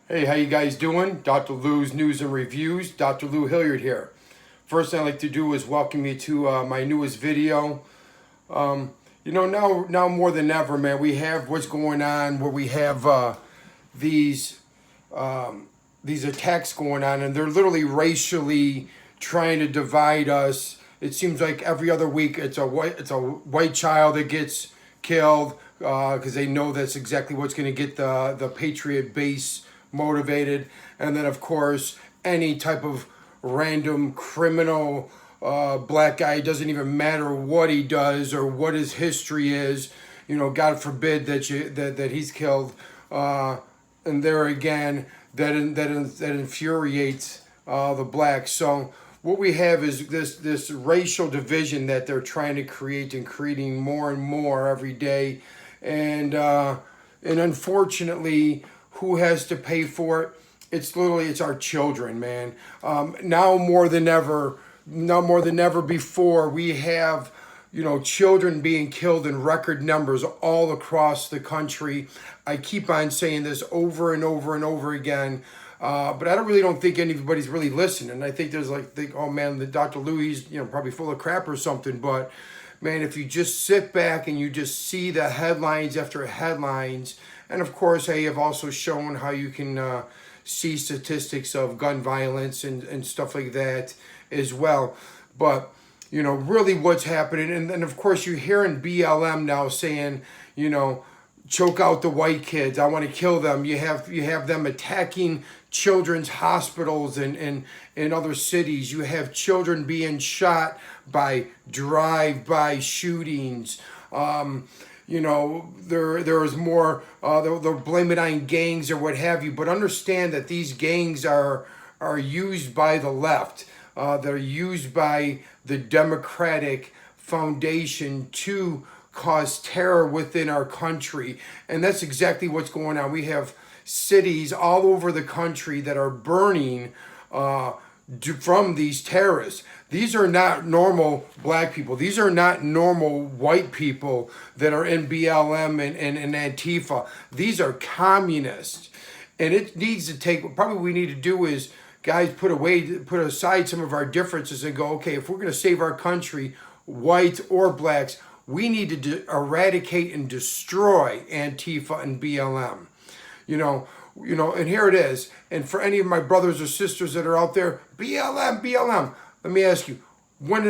Hey, how you guys doing? Dr. Lou's News and Reviews. Dr. Lou Hilliard here. First thing I'd like to do is welcome you to my newest video. Now more than ever, man, we have what's going on where we have these these attacks going on, and they're literally racially trying to divide us. It seems like every other week it's a white child that gets killed because they know that's exactly what's going to get the patriot base motivated, and then of course any type of random criminal black guy. It doesn't even matter what he does or what his history is. God forbid that he's killed. And there again, that infuriates the blacks. So what we have is this racial division that they're trying to create and creating more and more every day, and unfortunately, who has to pay for it? It's our children, man. Now more than ever, before, we have children being killed in record numbers all across the country. I keep on saying this over and over and over again, but I don't think anybody's really listening. I think there's oh man, the Dr. Lou, he's probably full of crap or something. But man, if you just sit back and you just see the headlines after headlines, and of course I have also shown how you can see statistics of gun violence and stuff like that as well. But really what's happening. And then, of course, you're hearing BLM now saying, choke out the white kids. I want to kill them. You have them attacking children's hospitals in other cities. You have children being shot by drive-by shootings. There is more, they'll blame it on gangs or what have you. But understand that these gangs are used by the left. They're used by the Democratic Foundation to cause terror within our country. And that's exactly what's going on. We have cities all over the country that are burning from these terrorists. These are not normal black people. These are not normal white people that are in BLM and Antifa. These are communists. And it needs to take, probably what we need to do is, guys, put aside some of our differences and go, okay, if we're going to save our country, whites or blacks, we need to eradicate and destroy Antifa and BLM. And here it is. And for any of my brothers or sisters that are out there, BLM, let me ask you, when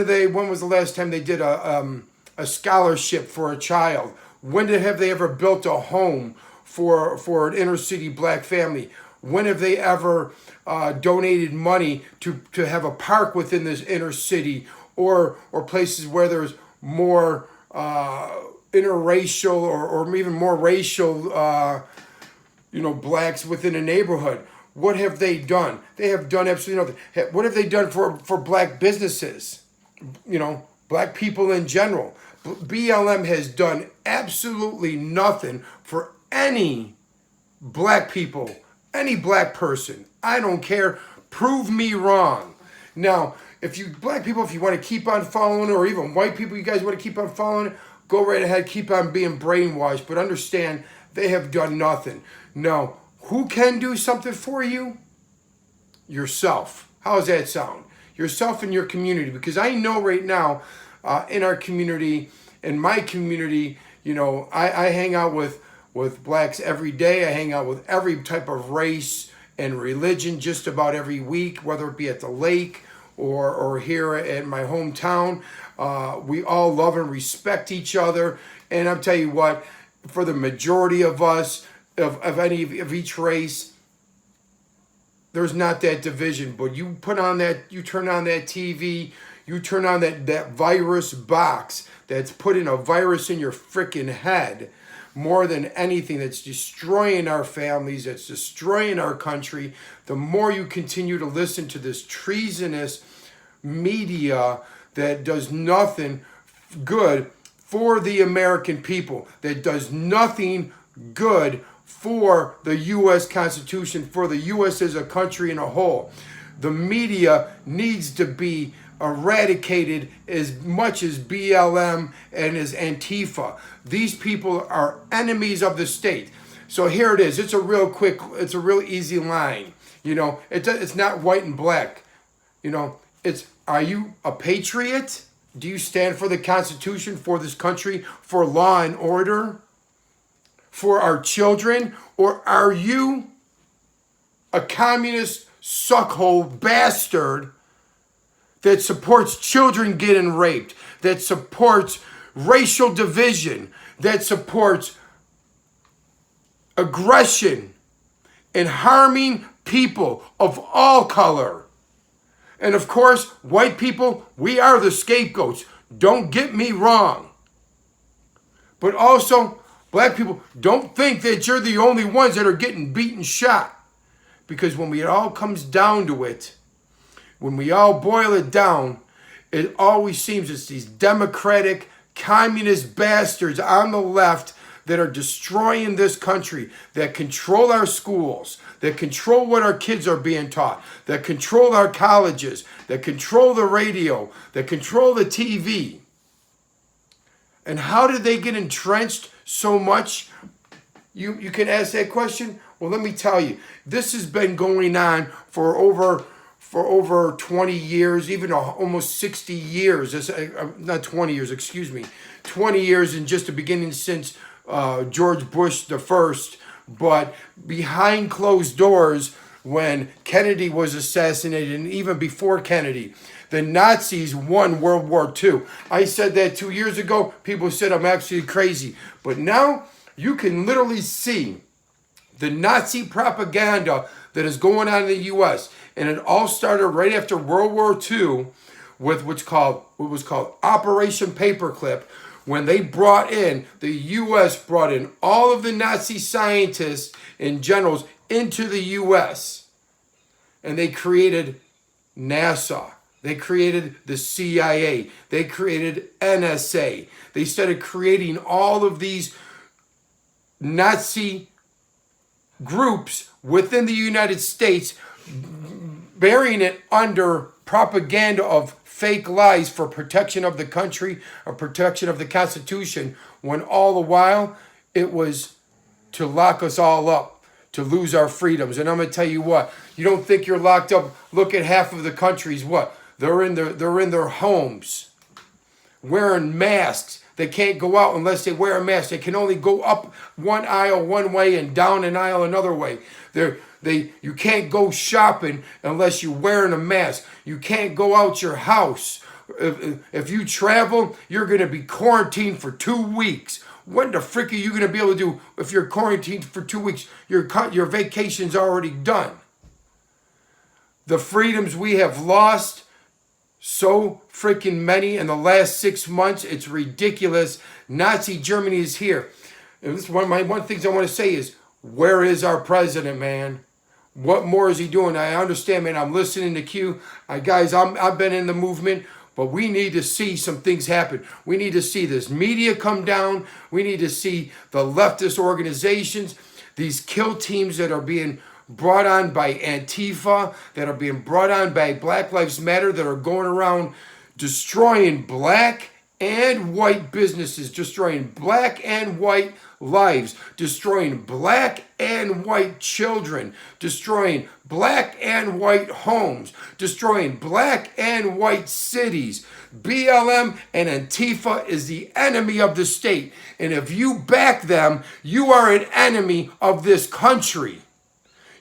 was the last time they did a scholarship for a child? Have they ever built a home for an inner city black family? When have they ever donated money to have a park within this inner city, or places where there's more interracial or even more racial blacks within a neighborhood? What have they done? They have done absolutely nothing. What have they done for black businesses? Black people in general. BLM has done absolutely nothing for any black people, any black person. I don't care. Prove me wrong. Now, if you black people, if you want to keep on following, or even white people, you guys want to keep on following, go right ahead, keep on being brainwashed. But understand, they have done nothing. Now, who can do something for you? Yourself. How does that sound? Yourself and your community. Because I know right now, in our community, in my community, I hang out with blacks every day. I hang out with every type of race and religion just about every week, whether it be at the lake or here in my hometown. We all love and respect each other. And I'm telling you what, for the majority of us, of each race, there's not that division. But you turn on that TV, you turn on that virus box that's putting a virus in your freaking head, more than anything, that's destroying our families, that's destroying our country. The more you continue to listen to this treasonous media that does nothing good for the American people, that does nothing good for the U.S. Constitution, for the U.S. as a country in a whole. The media needs to be eradicated as much as BLM and as Antifa. These people are enemies of the state. So here it is. It's a real easy line. It's not white and black. It's, are you a patriot? Do you stand for the Constitution, for this country, for law and order, for our children? Or are you a communist suckhole bastard that supports children getting raped, that supports racial division, that supports aggression and harming people of all color? And of course, white people, we are the scapegoats. Don't get me wrong. But also, black people, don't think that you're the only ones that are getting beaten and shot. Because when it all comes down to it, when we all boil it down, it always seems it's these democratic, communist bastards on the left that are destroying this country, that control our schools, that control what our kids are being taught, that control our colleges, that control the radio, that control the TV. And how did they get entrenched so much? You can ask that question. Well, let me tell you, this has been going on for over 20 years, even almost 60 years. Not 20 years, excuse me. 20 years in just the beginning since George Bush the first. But behind closed doors, when Kennedy was assassinated, and even before Kennedy, the Nazis won World War II. I said that 2 years ago. People said I'm actually crazy. But now you can literally see the Nazi propaganda that is going on in the U.S. And it all started right after World War II with what was called Operation Paperclip, when they the U.S. brought in all of the Nazi scientists and generals into the U.S. And they created NASA. They created the CIA. They created NSA. They started creating all of these Nazi groups within the United States, burying it under propaganda of fake lies for protection of the country or protection of the Constitution, when all the while it was to lock us all up, to lose our freedoms. And I'm going to tell you what, you don't think you're locked up. Look at half of the countries, what? They're in their homes wearing masks. They can't go out unless they wear a mask. They can only go up one aisle one way and down an aisle another way. You can't go shopping unless you're wearing a mask. You can't go out your house. If you travel, you're going to be quarantined for 2 weeks. What the frick are you going to be able to do if you're quarantined for 2 weeks? Your vacation's already done. The freedoms we have lost, so freaking many in the last 6 months, it's ridiculous. Nazi Germany is here. And this is one of my things I want to say is, where is our president, man? What more is he doing? I understand, man. I'm listening to Q. Guys, I've been in the movement, but we need to see some things happen. We need to see this media come down. We need to see the leftist organizations, these kill teams that are being brought on by Antifa, that are being brought on by Black Lives Matter, that are going around destroying black and white businesses, destroying black and white lives, destroying black and white children, destroying black and white homes, destroying black and white cities. BLM and Antifa is the enemy of the state. And if you back them, you are an enemy of this country.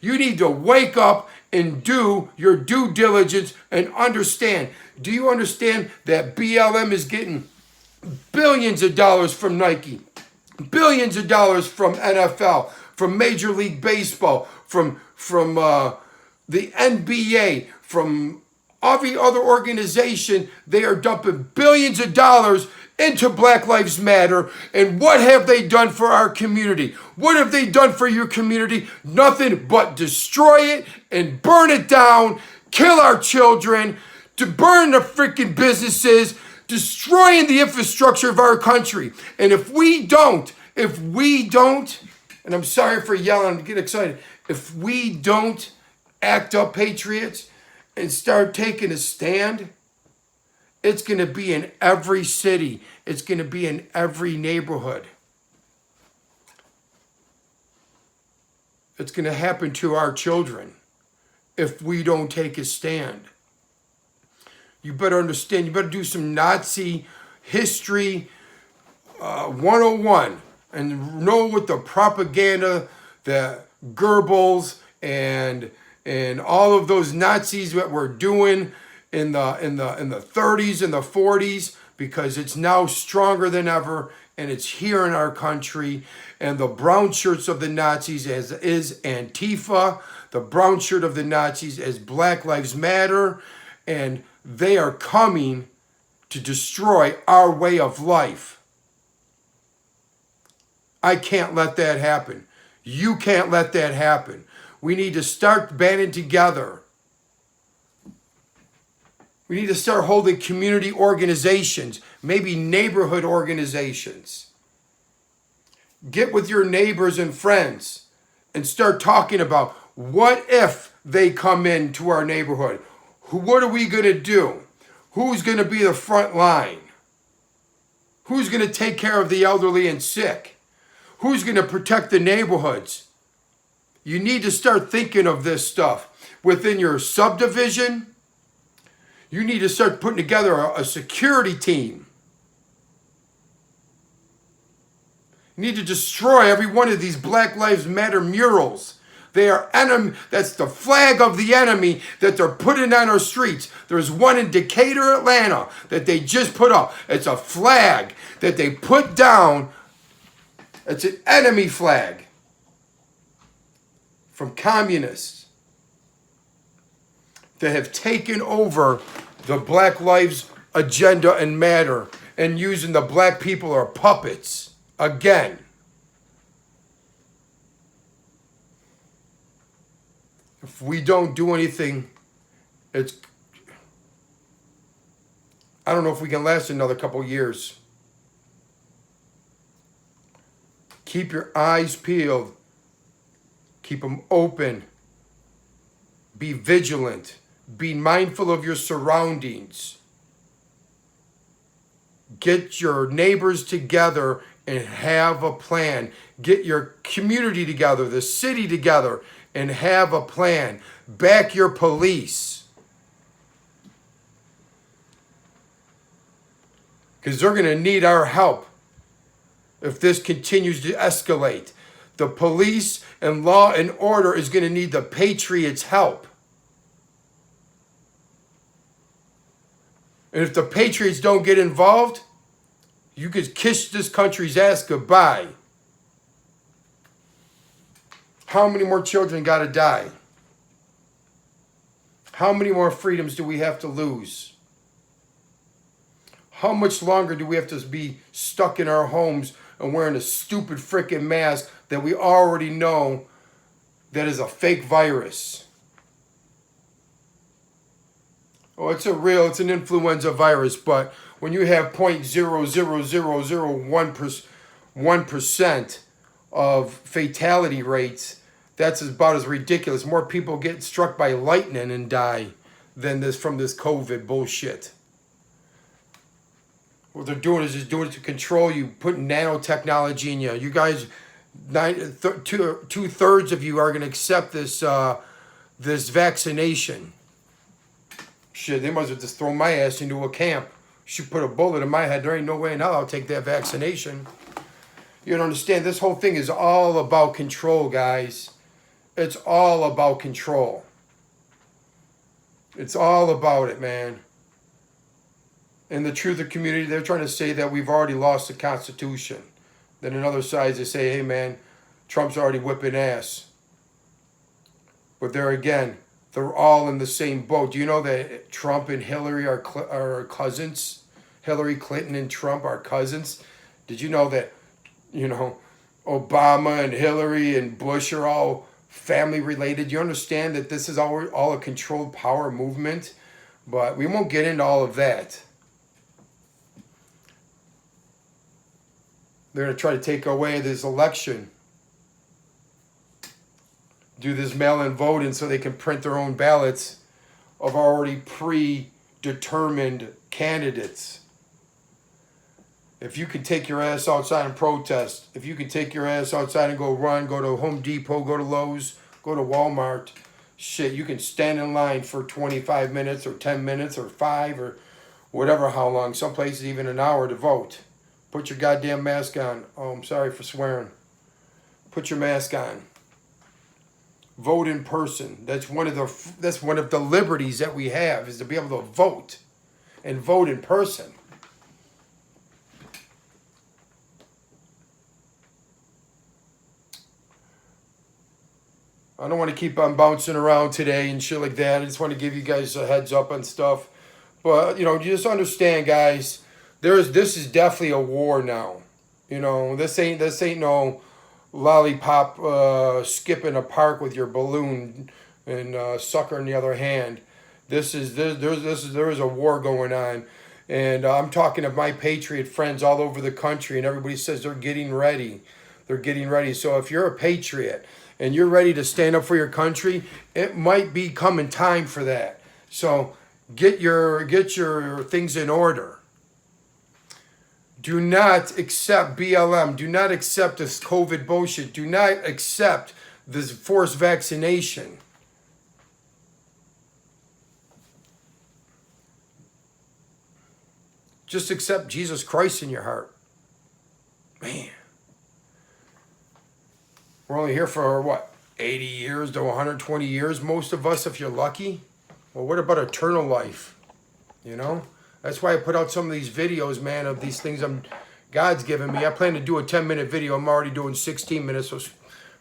You need to wake up and do your due diligence and understand. Do you understand that BLM is getting billions of dollars from Nike, billions of dollars from NFL, from Major League Baseball, from the NBA, from every other organization? They are dumping billions of dollars into Black Lives Matter. And what have they done for our community? What have they done for your community? Nothing but destroy it and burn it down, kill our children, to burn the freaking businesses, destroying the infrastructure of our country. And if we don't, and I'm sorry for yelling, I get excited, if we don't act up, patriots, and start taking a stand, it's going to be in every city. It's going to be in every neighborhood. It's going to happen to our children if we don't take a stand. You better understand, you better do some Nazi history 101 and know what the propaganda that Goebbels and all of those Nazis that were doing in the 30s and the 40s, because it's now stronger than ever and it's here in our country. And the brown shirts of the Nazis is Antifa. The brown shirt of the Nazis is Black Lives Matter. And they are coming to destroy our way of life. I can't let that happen. You can't let that happen. We need to start banding together. We need to start holding community organizations, maybe neighborhood organizations. Get with your neighbors and friends and start talking about, what if they come into our neighborhood? What are we going to do? Who's going to be the front line? Who's going to take care of the elderly and sick? Who's going to protect the neighborhoods? You need to start thinking of this stuff within your subdivision. You need to start putting together a security team. You need to destroy every one of these Black Lives Matter murals. They are enemy. That's the flag of the enemy that they're putting on our streets. There's one in Decatur, Atlanta, that they just put up. It's a flag that they put down. It's an enemy flag from communists that have taken over the Black Lives agenda and matter and using the black people as puppets again. If we don't do anything, I don't know if we can last another couple years. Keep your eyes peeled. Keep them open. Be vigilant. Be mindful of your surroundings. Get your neighbors together and have a plan. Get your community together, the city together, and have a plan. Back your police. Because they're going to need our help if this continues to escalate. The police and law and order is going to need the patriots' help. And if the patriots don't get involved, you could kiss this country's ass goodbye. How many more children got to die? How many more freedoms do we have to lose? How much longer do we have to be stuck in our homes and wearing a stupid freaking mask that we already know that is a fake virus? Oh, it's an influenza virus, but when you have 0.00001% of fatality rates, that's about as ridiculous. More people get struck by lightning and die than from this COVID bullshit. What they're doing is just doing it to control you, putting nanotechnology in you. You guys, 2/3 of you are going to accept this vaccination. Shit, they might as well just throw my ass into a camp. Should put a bullet in my head. There ain't no way in hell I'll take that vaccination. You don't understand. This whole thing is all about control, guys. It's all about control. It's all about it, man. In the truth of community, they're trying to say that we've already lost the Constitution. Then on other sides, they say, hey, man, Trump's already whipping ass. But there again, they're all in the same boat. Do you know that Trump and Hillary are cousins? Hillary Clinton and Trump are cousins. Did you know that, Obama and Hillary and Bush are all family related? You understand that this is all a controlled power movement? But we won't get into all of that. They're going to try to take away this election. Do this mail-in voting so they can print their own ballots of already predetermined candidates. If you can take your ass outside and protest, if you can take your ass outside and go run, go to Home Depot, go to Lowe's, go to Walmart, shit, you can stand in line for 25 minutes or 10 minutes or 5 or whatever how long, some places even an hour to vote. Put your goddamn mask on. Oh, I'm sorry for swearing. Put your mask on. Vote in person. That's one of the liberties that we have, is to be able to vote and vote in person. I don't want to keep on bouncing around today and shit like that. I just want to give you guys a heads up on stuff. But, you just understand, guys, this is definitely a war now. This ain't no lollipop skip in a park with your balloon and sucker in the other hand. There is a war going on. And I'm talking to my patriot friends all over the country, and everybody says they're getting ready. They're getting ready. So if you're a patriot and you're ready to stand up for your country, it might be coming time for that. So get your things in order. Do not accept BLM. Do not accept this COVID bullshit. Do not accept this forced vaccination. Just accept Jesus Christ in your heart. Man. We're only here for, 80 years to 120 years, most of us, if you're lucky. Well, what about eternal life? That's why I put out some of these videos, man, of these things God's given me. I plan to do a 10-minute video. I'm already doing 16 minutes, so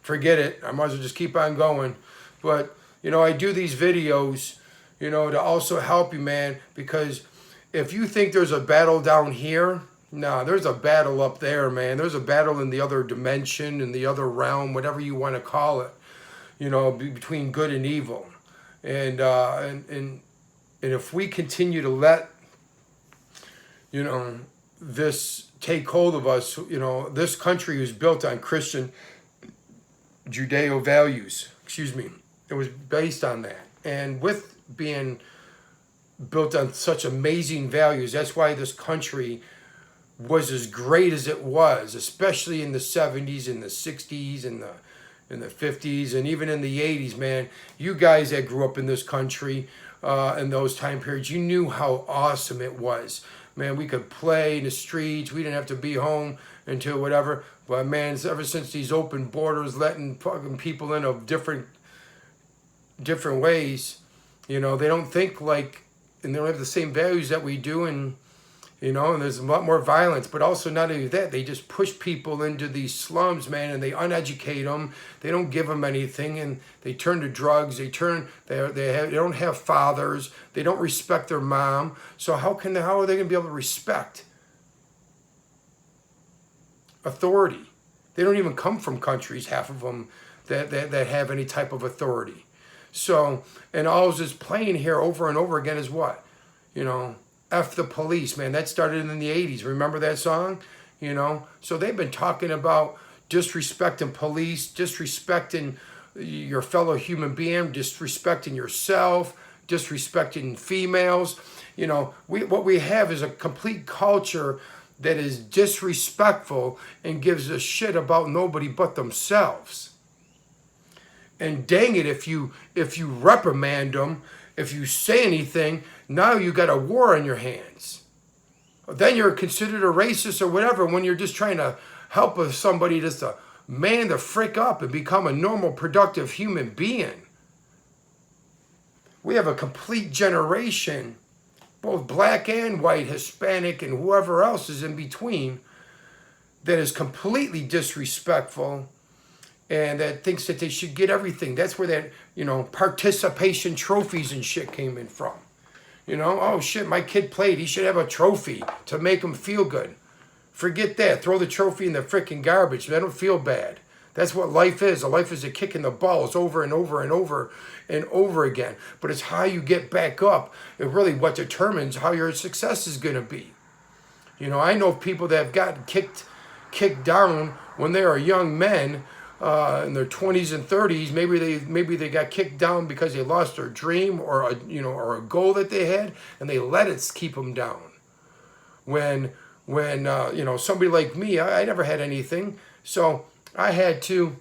forget it. I might as well just keep on going. But, I do these videos, to also help you, man, because if you think there's a battle down here, no, there's a battle up there, man. There's a battle in the other dimension, in the other realm, whatever you want to call it, between good and evil. And if we continue to let, this take hold of us, this country is built on Christian Judeo values. It was based on that. And with being built on such amazing values, that's why this country was as great as it was, especially in the 70s and the 60s and the 50s and even in the 80s, man. You guys that grew up in this country in those time periods, you knew how awesome it was. Man, we could play in the streets. We didn't have to be home until whatever. But, man, ever since these open borders, letting fucking people in of different ways, they don't think like, and they don't have the same values that we do, and there's a lot more violence. But also, not only that, they just push people into these slums, man, and they uneducate them. They don't give them anything, and they turn to drugs. They don't have fathers. They don't respect their mom. So how are they going to be able to respect authority? They don't even come from countries, half of them, that have any type of authority. So, and all this playing here over and over again is what? F the police, man. That started in the 80s. Remember that song? So they've been talking about disrespecting police, disrespecting your fellow human being, disrespecting yourself, disrespecting females. What we have is a complete culture that is disrespectful and gives a shit about nobody but themselves. And dang it, if you reprimand them, if you say anything, now you got a war on your hands. Then you're considered a racist or whatever, when you're just trying to help somebody just to man the frick up and become a normal, productive human being. We have a complete generation, both black and white, Hispanic, and whoever else is in between, that is completely disrespectful and that thinks that they should get everything. That's where that, participation trophies and shit came in from. Oh shit, my kid played. He should have a trophy to make him feel good. Forget that. Throw the trophy in the freaking garbage. They don't feel bad. That's what life is. A life is a kick in the balls over and over and over and over again. But it's how you get back up. It's really what determines how your success is going to be. I know people that have gotten kicked down when they are young men, in their 20s and 30s. Maybe they got kicked down because they lost their dream or a goal that they had, and they let it keep them down. When when, somebody like me, I never had anything. So I had to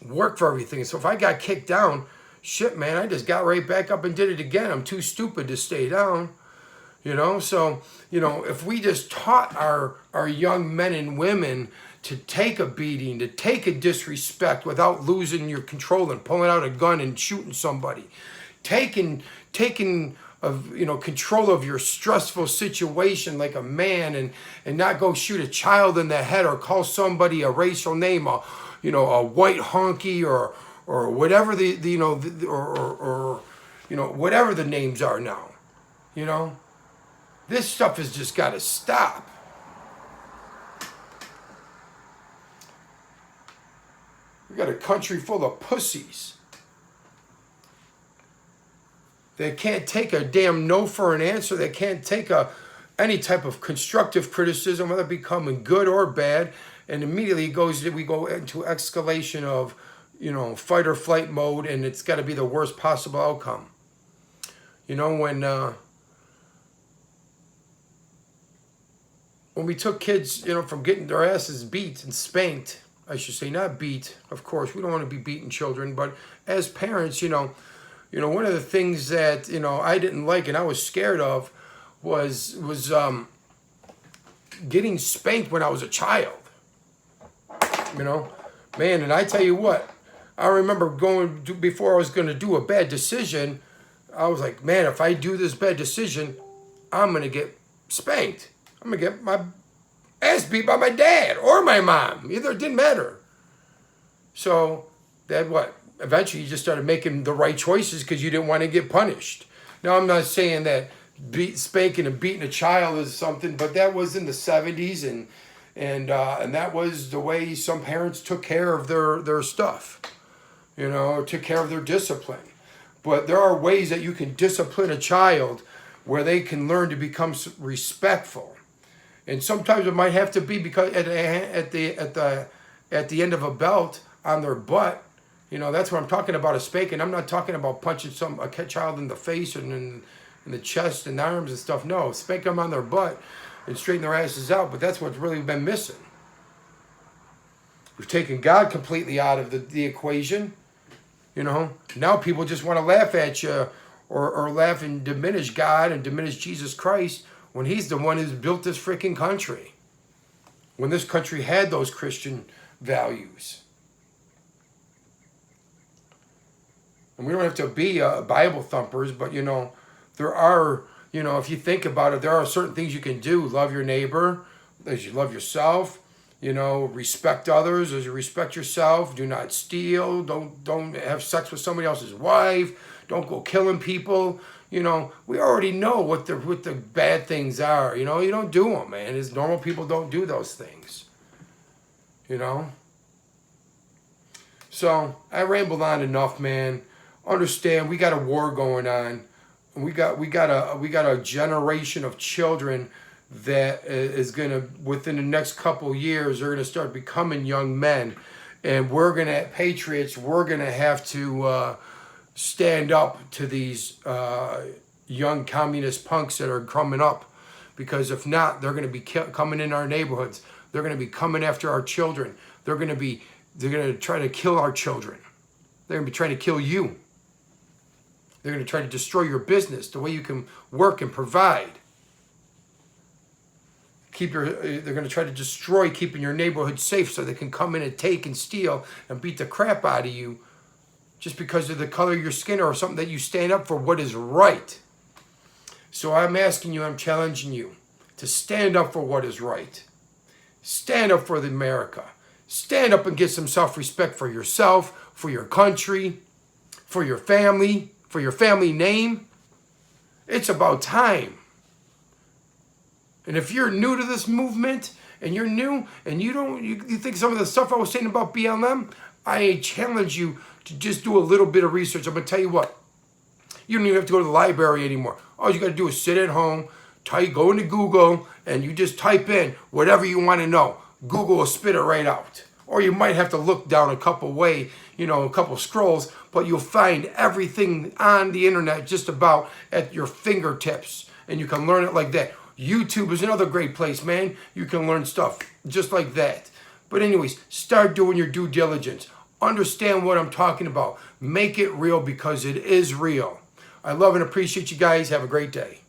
work for everything. So if I got kicked down, shit, man, I just got right back up and did it again. I'm too stupid to stay down. So, if we just taught our young men and women to take a beating, to take a disrespect without losing your control and pulling out a gun and shooting somebody, taking control of your stressful situation like a man, and not go shoot a child in the head or call somebody a racial name, a white honky or whatever whatever the names are now. This stuff has just got to stop. We got a country full of pussies. They can't take a damn no for an answer. They can't take any type of constructive criticism, whether it be coming good or bad. And immediately we go into escalation of, fight or flight mode, and it's got to be the worst possible outcome. When we took kids, from getting their asses beat and spanked, I should say, not beat, of course, we don't want to be beating children, but as parents, one of the things that, I didn't like and I was scared of was getting spanked when I was a child. Man, and I tell you what, I remember before I was going to do a bad decision, I was like, man, if I do this bad decision, I'm going to get spanked. I'm going to get my ass beat by my dad or my mom. Either, it didn't matter. So, eventually you just started making the right choices because you didn't want to get punished. Now, I'm not saying that spanking and beating a child is something, but that was in the 70s, and that was the way some parents took care of their stuff, took care of their discipline. But there are ways that you can discipline a child where they can learn to become respectful. And sometimes it might have to be because at the end of a belt on their butt, that's what I'm talking about, a spanking. I'm not talking about punching a child in the face and in the chest and arms and stuff. No, spank them on their butt and straighten their asses out. But that's what's really been missing. We've taken God completely out of the equation. Now people just want to laugh at you or laugh and diminish God and diminish Jesus Christ when he's the one who's built this freaking country. When this country had those Christian values. And we don't have to be Bible thumpers, but, there are, if you think about it, there are certain things you can do. Love your neighbor as you love yourself. Respect others as you respect yourself. Do not steal. Don't have sex with somebody else's wife. Don't go killing people. We already know what the bad things are. You don't do them, man. As normal people don't do those things. So I rambled on enough, man. Understand, we got a war going on. We got a generation of children that is gonna, within the next couple years, they're gonna start becoming young men, and patriots, we're gonna have to stand up to these young communist punks that are coming up, because if not, they're gonna be coming in our neighborhoods. They're gonna be coming after our children. They're gonna try to kill our children. They're gonna be trying to kill you. They're going to try to destroy your business, the way you can work and provide. They're going to try to destroy keeping your neighborhood safe so they can come in and take and steal and beat the crap out of you just because of the color of your skin or something that you stand up for what is right. So I'm asking you, I'm challenging you to stand up for what is right. Stand up for America. Stand up and get some self-respect for yourself, for your country, for your family name. It's about time. And if you're new to this movement and you're new and you think some of the stuff I was saying about BLM, I challenge you to just do a little bit of research. I'm going to tell you what. You don't even have to go to the library anymore. All you got to do is sit at home, go into Google, and you just type in whatever you want to know. Google will spit it right out. Or you might have to look down a couple scrolls, but you'll find everything on the internet just about at your fingertips, and you can learn it like that. YouTube is another great place, man. You can learn stuff just like that. But anyways, start doing your due diligence. Understand what I'm talking about. Make it real because it is real. I love and appreciate you guys. Have a great day.